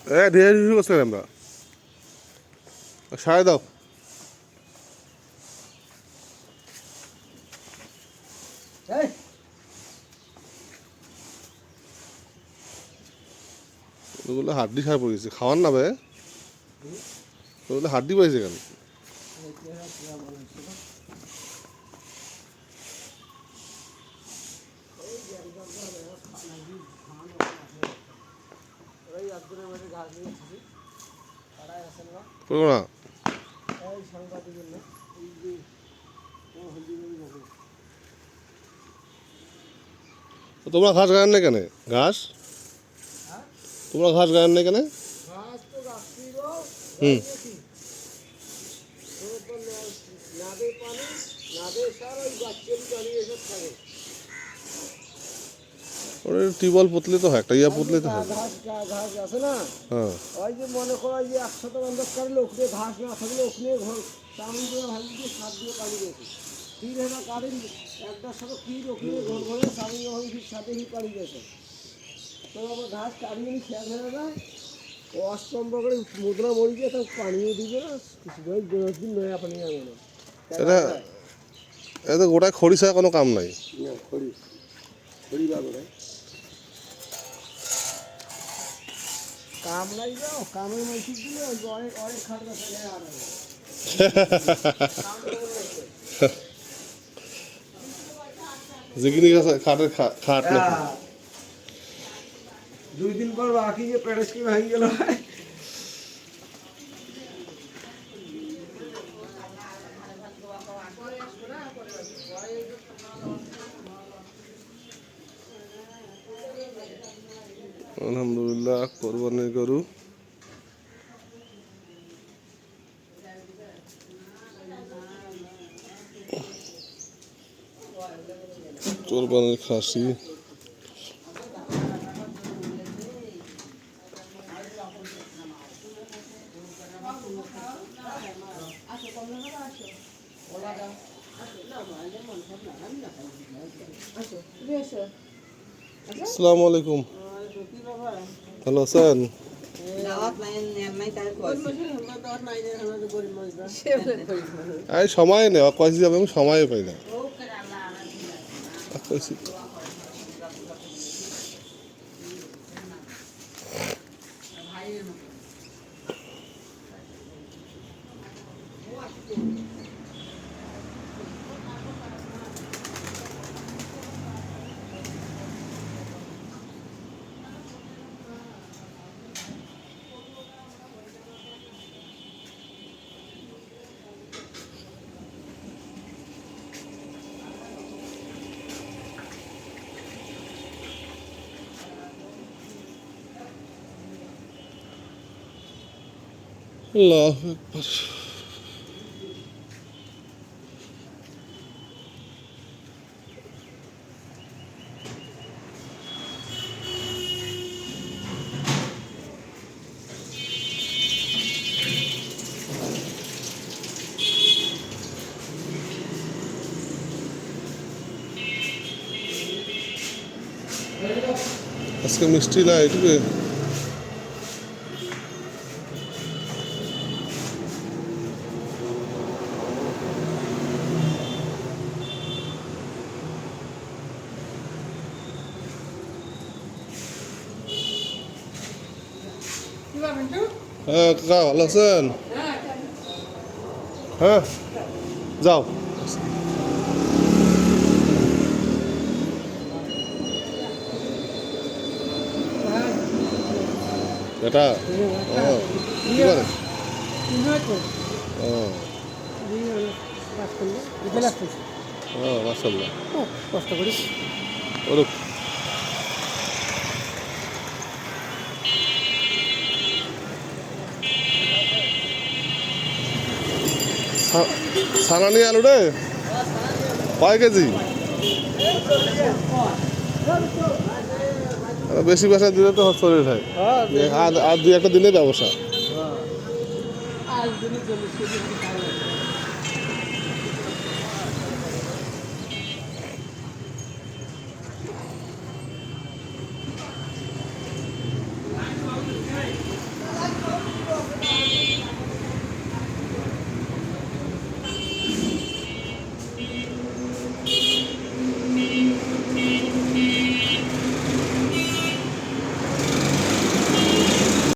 ধীরে শুরু করছি আমরা সাড়ে দাও ওগুলো হাড্ডি সার পড়েছে খাওয়ার না ভাই ওগুলো হাড্ডি পাইছে কেন করবো না তোমরা ঘাস গায়েন না কেন ঘাস তোমরা ঘাস গায়েন না কেন হুম ওর টিউবওয়েল পুতলে তো হয় একটা ইয়া পুতলে তো হয় ঘাস আছে না ওই যে মনে করো যে একসাথে বন্ধক করলে ওখানে ঘাস না থাকলে ওখানে ঘর চাউল দিয়ে ভাবি দিয়ে সার দিয়ে পানি দিয়েছে ফির হেনা কারেন একটার সাথে ফির ওখানে ঘর ঘরে চাউল ভাবি ফির সাথে হি পানি দিয়েছে তো আবার ঘাস কাটিয়ে নি খেয়াল হয়ে যায় ও অস্তম্ভ করে মুদ্রা মরি দিয়ে তো পানিও দিবে না কিছু দিন নয়া পানি আনে না এটা এটা গোটায় খড়ি ছাড়া কোনো কাম নাই না খড়ি খড়ি বাবু কাম নাই যাও কামের মধ্যে দিলে অনেক অনেক খাটটা চলে আর যেখানে খাটের খাট না দুই দিন পর বাকি যে প্যারেসকি ভাঙি গেল আলহামদুলিল্লাহ কোরবানির গরু কোরবানির খাসি আসসালামু আলাইকুম ভালো আছেন এই সময় নেই কয়েছি যাবে আমি সময় পাই না আল্লাহু আকবার আজকে মিষ্টি না এটুকু হ্যাঁ কাকা ভালো আছেন হ্যাঁ যাও এটা ও কি করে ও মাশাআল্লাহ কষ্ট করি ওরকম সানানি আলু রে কয় কেজি বেশি ব্যবসা দিলে তো শরীর হয় আর দুই একটা দিনে ব্যবসা